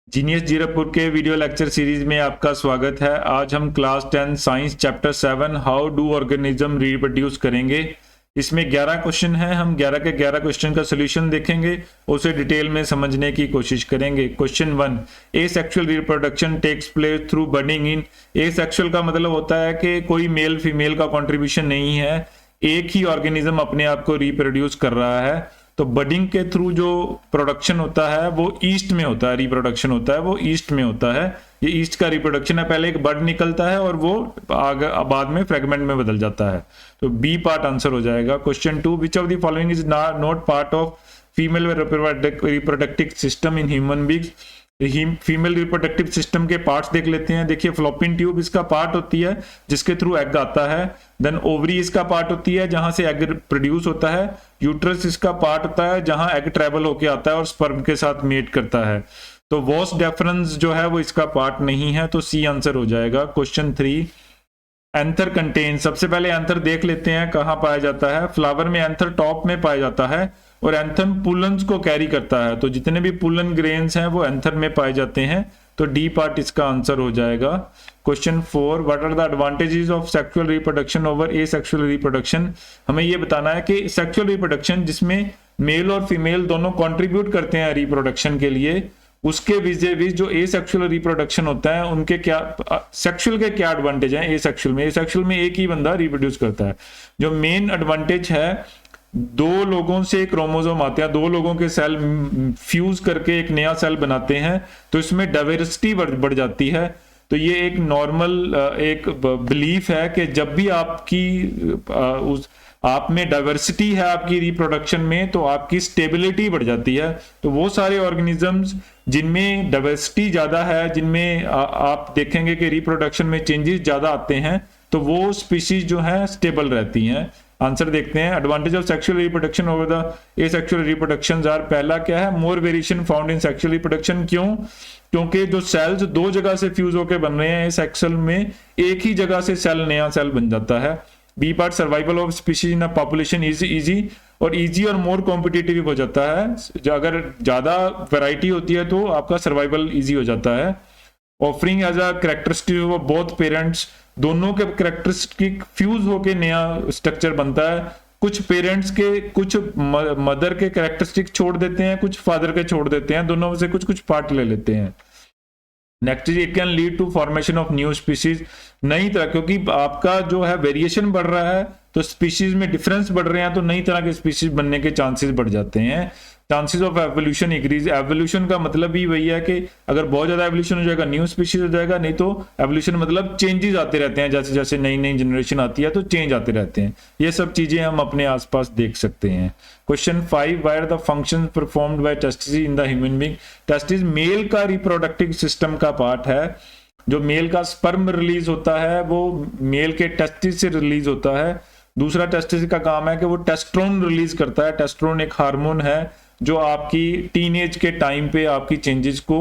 Genius Jirapur के video lecture series में आपका स्वागत है। आज हम class 10 science chapter 7 how do organism reproduce करेंगे। इसमें 11 क्वेश्चन हैं। हम 11 के 11 क्वेश्चन का सोल्यूशन देखेंगे, उसे डिटेल में समझने की कोशिश करेंगे। Question 1, asexual reproduction takes place through budding in. Asexual का मतलब होता है कि कोई मेल फीमेल का कंट्रीब्यूशन नहीं है, एक ही ऑर्गेनिज्म अपने आप को रिप्रोड्यूस कर रहा है। तो बडिंग के थ्रू जो प्रोडक्शन होता है वो ईस्ट में होता है, रिप्रोडक्शन होता है वो ईस्ट में होता है। ये ईस्ट का रिप्रोडक्शन है, पहले एक बड निकलता है और वो आगे बाद में फ्रेगमेंट में बदल जाता है। तो बी पार्ट आंसर हो जाएगा। Question 2, which of the following is not part of female reproductive system in human beings. Female reproductive system के पार्ट्स देख लेते हैं। देखिए, फ्लोपिन ट्यूब इसका पार्ट होती है जिसके थ्रू एग आता है। देन ओवरी इसका पार्ट होती है जहां से एग प्रोड्यूस होता है। यूट्रस इसका पार्ट होता है जहां एग ट्रेवल होके आता है और स्पर्म के साथ मेट करता है। तो वॉस डेफरेंस जो है वो इसका पार्ट नहीं है, तो सी आंसर हो जाएगा। Question 3, anther contain. सबसे पहले एंथर देख लेते हैं कहां पाया जाता है। फ्लावर में एंथर टॉप में पाया जाता है और एंथर पुलन्स को कैरी करता है। तो जितने भी पुलन ग्रेन्स हैं वो एंथर में पाए जाते हैं। तो डी पार्ट इसका आंसर हो जाएगा। Question 4, what are the advantages of sexual reproduction over asexual reproduction. हमें यह बताना है कि सेक्सुअल रिप्रोडक्शन जिसमें मेल और फीमेल दोनों कंट्रीब्यूट करते हैं रिप्रोडक्शन के लिए, उसके विज जो एसेक्सुअल रिप्रोडक्शन होता है उनके क्या, सेक्सुअल के क्या एडवांटेज हैं। एसेक्सुअल में एक ही बंदा रिप्रोड्यूस करता है। जो मेन एडवांटेज है, दो लोगों से क्रोमोसोम आते हैं, दो लोगों के सेल फ्यूज करके एक नया सेल बनाते हैं, तो इसमें डाइवर्सिटी बढ़ जाती है। तो ये एक नॉर्मल एक बिलीफ है कि जब भी आपकी उस आप में डाइवर्सिटी है आपकी रिप्रोडक्शन में, तो आपकी स्टेबिलिटी बढ़ जाती है। तो वो सारे ऑर्गेनिजम्स जिनमें डाइवर्सिटी ज्यादा है, जिनमें आप देखेंगे कि रिप्रोडक्शन में चेंजेस ज्यादा आते हैं, तो वो स्पीशीज जो है स्टेबल रहती हैं। आंसर देखते हैं। Advantage of sexual reproduction over the asexual reproduction are, पहला क्या है, more variation found in sexual reproduction. क्यों? क्योंकि जो सेल्स दो जगह से फ्यूज होकर बन रहे हैं, सेक्सुअल में एक ही जगह से सेल नया सेल बन जाता है। B part, survival of species in a population is easy, और इजी और मोर कॉम्पिटिटिव हो जाता है। अगर ज्यादा वैरायटी होती है तो आपका सर्वाइवल इजी हो जाता है। Offering as a characteristic of both parents, दोनों के कैरेक्टरिस्टिक फ्यूज होके नया स्ट्रक्चर बनता है। कुछ पेरेंट्स के, कुछ मदर के कैरेक्टरिस्टिक छोड़ देते हैं, कुछ फादर के छोड़ देते हैं, दोनों में से कुछ कुछ पार्ट ले लेते हैं। Next is it can lead to formation of new species, नई तरह, क्योंकि आपका जो है वेरिएशन बढ़ रहा है तो स्पीशीज में डिफरेंस बढ़ रहे हैं, तो नई तरह के स्पीशीज बनने के चांसेस बढ़ जाते हैं। Chances of evolution increase, evolution का मतलब भी वही है कि अगर बहुत ज्यादा एवोल्यूशन हो जाएगा न्यू स्पीशीज हो जाएगा, नहीं तो एवोल्यूशन मतलब चेंजेस आते रहते हैं, जैसे जैसे नई नई जनरेशन आती है तो चेंज आते रहते हैं। ये सब चीजें हम अपने आसपास देख सकते हैं। Question 5, what are the functions performed by testis in the human being. Testis male का रिप्रोडक्टिव सिस्टम का पार्ट है। जो मेल का स्पर्म रिलीज होता है वो मेल के टेस्टिस से रिलीज होता है। दूसरा टेस्टिस का काम है कि वो टेस्टोस्टेरोन रिलीज करता है। टेस्टोस्टेरोन एक हार्मोन है जो आपकी टीनेज के टाइम पे आपकी चेंजेस को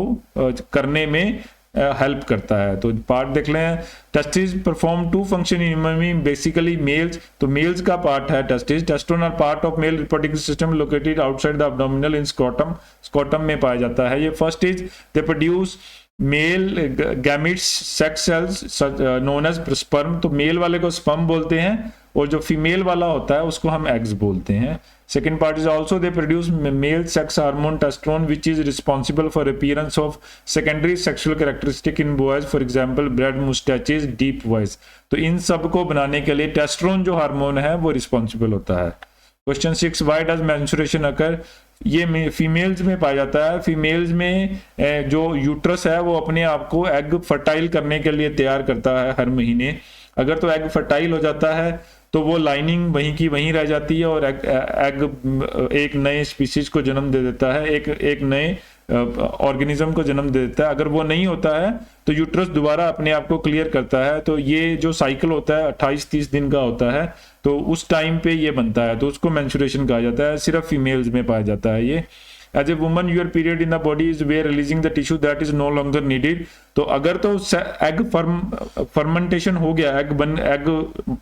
करने में हेल्प करता है। तो पार्ट देख लें। Testis perform two function in human being, basically males, तो मेल्स का पार्ट है testis. Testosterone are part of male reproductive system located outside the abdominal in scrotum, scrotum में पाया जाता है। ये first is they produce male gametes sex cells known as sperm, तो male वाले को स्पर्म बोलते हैं और जो फीमेल वाला होता है उसको हम एग्स बोलते हैं। Second part is also they produce male sex hormone testosterone which is responsible for appearance of secondary sexual characteristic in boys, for example bread, mustaches, deep voice। तो इन सब को बनाने के लिए टेस्टोस्टेरोन जो हार्मोन है वो रिस्पॉन्सिबल होता है। Question 6, why does menstruation occur। ये फीमेल्स में पाया जाता है। फीमेल्स में जो यूट्रस है वो अपने आप को एग फर्टाइल करने के लिए तैयार करता है हर महीने। अगर तो एग फर्टाइल हो जाता है तो वो लाइनिंग वहीं की वहीं रह जाती है और एग एक नए स्पीशीज को जन्म दे देता है, एक नए ऑर्गेनिज्म को जन्म दे देता है। अगर वो नहीं होता है तो यूट्रस दोबारा अपने आप को क्लियर करता है। तो ये जो साइकिल होता है 28-30 दिन का होता है, तो उस टाइम पे ये बनता है, तो उसको मेंस्ट्रुएशन कहा जाता है। सिर्फ फीमेल्स में पाया जाता है ये। As a woman your period in the body is way releasing the tissue that is no longer needed. तो अगर तो एग फर्मेंटेशन हो गया, एग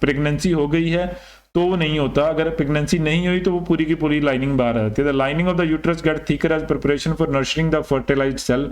प्रेगनेंसी हो गई है तो वो नहीं होता। अगर प्रेगनेंसी नहीं हुई तो वो पूरी की पूरी लाइनिंग बाहर आती है। The lining of the uterus get thicker as preparation for nurturing the fertilised cell.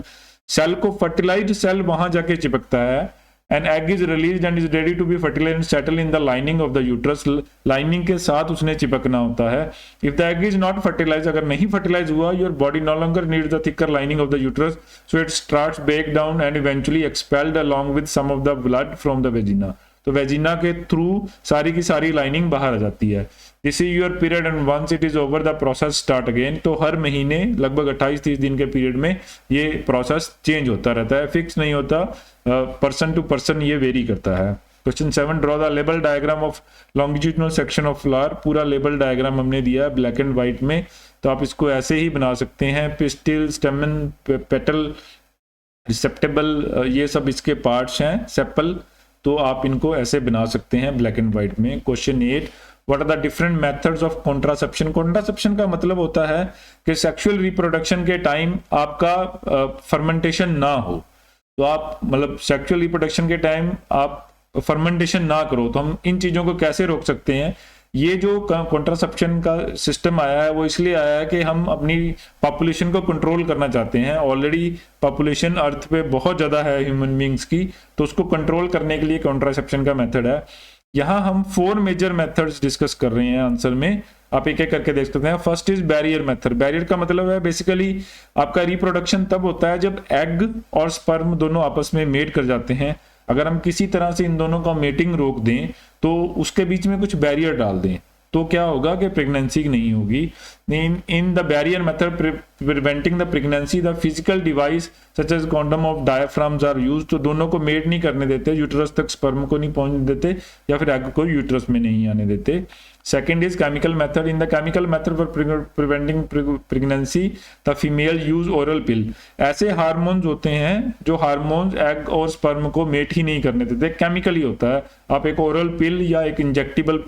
Cell को फर्टिलाइज्ड सेल वहां जाके चिपकता है। An egg is release and is ready to be fertilise and settle in the lining of the uterus, lining के साथ उसने चिपकना होता है। If the egg is not fertilise, अगर नहीं फर्टिलाइज हुआ, your body no longer need the thicker lining of the uterus, so it starts break down and eventually expelled along with some of the blood from the vagina. तो vagina के through सारी की सारी लाइनिंग बाहर आ जाती है। This is your period and once it is over the process start again. तो हर महीने लगभग 28-30 दिन के पीरियड में ये प्रोसेस चेंज होता रहता है, फिक्स नहीं होता, पर्सन टू पर्सन ये वेरी करता है। Question 7, draw the label diagram of longitudinal section of flower. पूरा लेबल डायग्राम हमने दिया है ब्लैक एंड व्हाइट में, तो आप इसको ऐसे ही बना सकते हैं। पिस्टिल, स्टेमन, पेटल, रिसेप्टेबल, ये सब इसके पार्ट्स हैं, सेपल, तो आप इनको ऐसे बना सकते हैं ब्लैक एंड व्हाइट में। Question 8, what are the different methods of contraception. Contraception का मतलब होता है कि सेक्सुअल रिप्रोडक्शन के टाइम आपका फर्मेंटेशन ना हो, तो आप मतलब सेक्सुअल रिप्रोडक्शन के टाइम आप फर्मेंटेशन ना करो, तो हम इन चीजों को कैसे रोक सकते हैं। ये जो कॉन्ट्रासेप्शन का सिस्टम आया है वो इसलिए आया है कि हम अपनी पॉपुलेशन को कंट्रोल करना चाहते हैं। ऑलरेडी पॉपुलेशन अर्थ पे बहुत ज़्यादा है ह्यूमन बींग्स की, तो उसको कंट्रोल करने के लिए कॉन्ट्रासेप्शन का मेथड है। यहाँ हम 4 मेजर मेथड्स डिस्कस कर रहे हैं आंसर में, आप एक एक करके देख सकते हैं। First is barrier method. Barrier का मतलब है बेसिकली आपका रिप्रोडक्शन तब होता है जब एग और स्पर्म दोनों आपस में मेट कर जाते हैं। अगर हम किसी तरह से इन दोनों का मेटिंग रोक दें, तो उसके बीच में कुछ बैरियर डाल दें, तो क्या होगा कि प्रेगनेंसी नहीं होगी। In the barrier method preventing the pregnancy, the physical device such as condom of diaphragms are use. तो दोनों को मेट नहीं करने देते, यूट्रस तक स्पर्म को नहीं पहुंचने देते, या फिर एग को यूट्रस में नहीं आने देते। Second is chemical method. In the chemical method for preventing pregnancy, the female use oral pill. ऐसे हार्मोन्स होते हैं जो हार्मोन्स एग और स्पर्म को मेट ही नहीं करने देते, केमिकली होता है। आप एक ओरल पिल या एक इंजेक्टिबल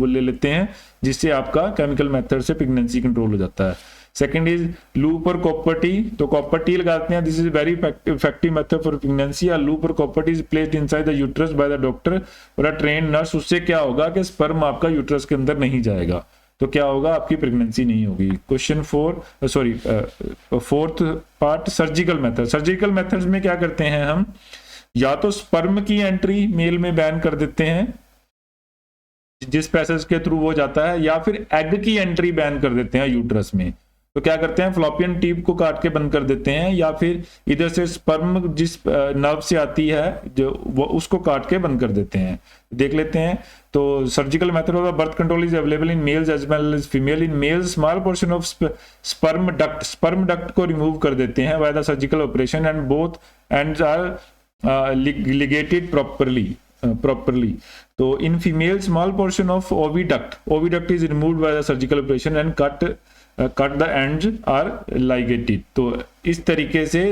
ले लेते हैं, जिससे आपका केमिकल मेथड से प्रेगनेंसी कंट्रोल हो जाता है। सेकेंड इज लूप और कॉपर टी। तो कॉपर टी लगाते हैं, this is very effective method for pregnancy. Loop और copper T is placed inside the uterus by the doctor और अ ट्रेन्ड नर्स। उससे क्या होगा कि स्पर्म आपका यूट्रस के अंदर नहीं जाएगा, तो क्या होगा, आपकी प्रेगनेंसी नहीं होगी। Question 4th part, surgical method. Surgical methods में क्या करते हैं हम, या तो स्पर्म की एंट्री मेल में बैन कर देते हैं जिस पैसेज के थ्रू वो जाता है, या फिर एग की एंट्री बैन कर देते हैं यूट्रस में। तो क्या करते हैं, फ्लोपियन ट्यूब को काट के बंद कर देते हैं, या फिर इधर से स्पर्म जिस नर्व से आती है जो वो उसको काट के बंद कर देते हैं। देख लेते हैं। तो surgical method of birth control is available in males as well as female. In males small portion of sperm duct को रिमूव कर देते हैं by the surgical operation and both ends are ligated properly. तो in female small portion of oviduct is removed by the surgical operation and cut the ends are ligated. तो इस तरीके से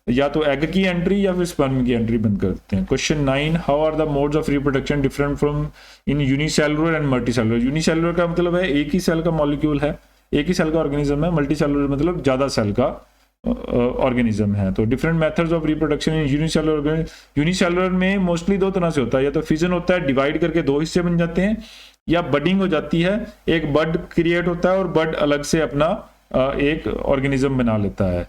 या तो एग की एंट्री या फिर स्पर्म की एंट्री बंद कर देते हैं। Question 9, how are the modes of reproduction different from in unicellular and multicellular. Unicellular का मतलब है एक ही सेल का मॉलिक्यूल है, एक ही सेल का ऑर्गेनिज्म है। मल्टीसेलुलर मतलब ज्यादा सेल का ऑर्गेनिज्म है। तो different methods of reproduction in unicellular. Unicellular में मोस्टली 2 तरह से होता है, या तो फिजन होता है, डिवाइड करके 2 हिस्से बन जाते हैं, या बडिंग हो जाती है, एक बड क्रिएट होता है और बड अलग से अपना एक ऑर्गेनिज्म बना लेता है।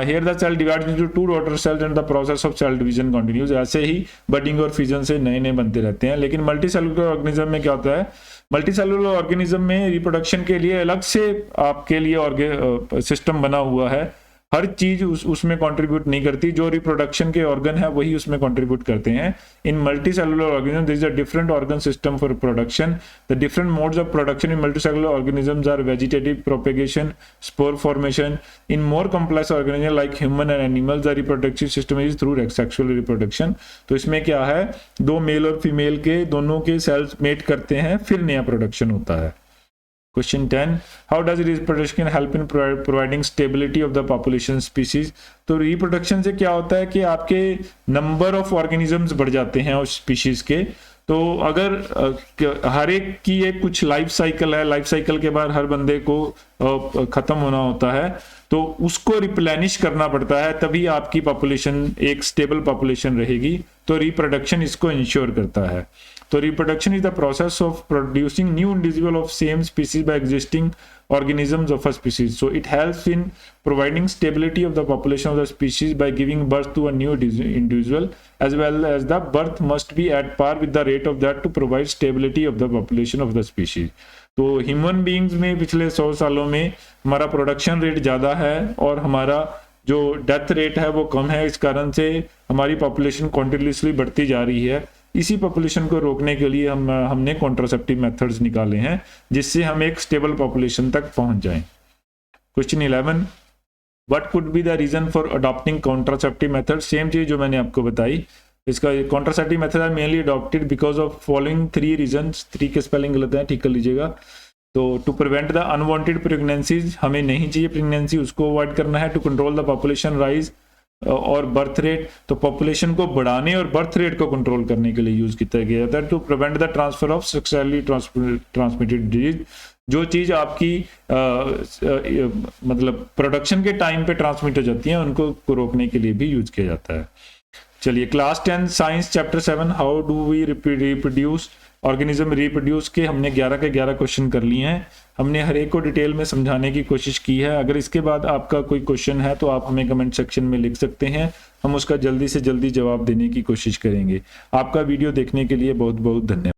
Here the cell divides into 2 daughter cells and the process of cell division continues। ऐसे ही बडिंग और फ्यूजन से नए नए बनते रहते हैं। लेकिन मल्टीसेलुलर ऑर्गेनिज्म में क्या होता है, मल्टीसेलुलर ऑर्गेनिज्म में रिप्रोडक्शन के लिए अलग से आपके लिए सिस्टम बना हुआ है। हर चीज उसमें कंट्रीब्यूट नहीं करती, जो रिप्रोडक्शन के ऑर्गन है वही उसमें कंट्रीब्यूट करते हैं। In multicellular organism there is a different organ system for production. The different modes of production in multicellular organisms are vegetative propagation, spore formation. In more complex organism like human and animals the reproductive system is through sexual reproduction. तो इसमें क्या है, 2 mail और female के दोनों के sales met करते हैं, फिर नया प्रोडक्शन होता है। Question 10, how does reproduction help in providing stability of the population species। तो रिप्रोडक्शन से क्या होता है कि आपके नंबर ऑफ ऑर्गेनिजम्स बढ़ जाते हैं उस स्पीशीज के। तो अगर हर एक की एक कुछ लाइफ साइकिल है, लाइफ साइकिल के बाद हर बंदे को खत्म होना होता है, तो उसको रिप्लेनिश करना पड़ता है, तभी आपकी पॉपुलेशन एक स्टेबल पॉपुलेशन रहेगी। तो रिप्रोडक्शन इसको इंश्योर करता है। तो reproduction is the process of producing new individual of same species bye existing organisms of a species. So it helps in providing stability of the population of the species by giving birth to a new individual, as well as the birth must be at par with the rate of that to provide stability of the population of the species. तो human beings में पिछले 100 सालों में हमारा production rate ज़्यादा है और हमारा जो डेथ रेट है वो कम है। इस कारण से हमारी पॉपुलेशन कॉन्टिन्यूसली बढ़ती जा रही है। इसी पॉपुलेशन को रोकने के लिए हमने कॉन्ट्रासेप्टिव मेथड्स निकाले हैं जिससे हम एक स्टेबल पॉपुलेशन तक पहुंच जाएं। Question 11, what could be the reason for adopting contraceptive method? Same चीज जो मैंने आपको बताई। इसका contraceptive method are mainly adopted because of following 3 reasons. 3 के स्पेलिंग गलत है, ठीक कर लीजिएगा। तो to prevent the unwanted pregnancies, हमें नहीं चाहिए प्रेगनेंसी, उसको अवॉइड करना है। To control the population rise और बर्थ रेट, तो पॉपुलेशन को बढ़ाने और बर्थ रेट को कंट्रोल करने के लिए यूज किया गया था। To prevent the transfer of sexually transmitted disease, जो चीज आपकी मतलब प्रोडक्शन के टाइम पे ट्रांसमिट हो जाती है उनको रोकने के लिए भी यूज किया जाता है। चलिए class 10 science chapter 7 how do we reproduce organism reproduce के हमने 11 के 11 क्वेश्चन कर लिए हैं। हमने हर एक को डिटेल में समझाने की कोशिश की है। अगर इसके बाद आपका कोई क्वेश्चन है तो आप हमें कमेंट सेक्शन में लिख सकते हैं, हम उसका जल्दी से जल्दी जवाब देने की कोशिश करेंगे। आपका वीडियो देखने के लिए बहुत बहुत धन्यवाद।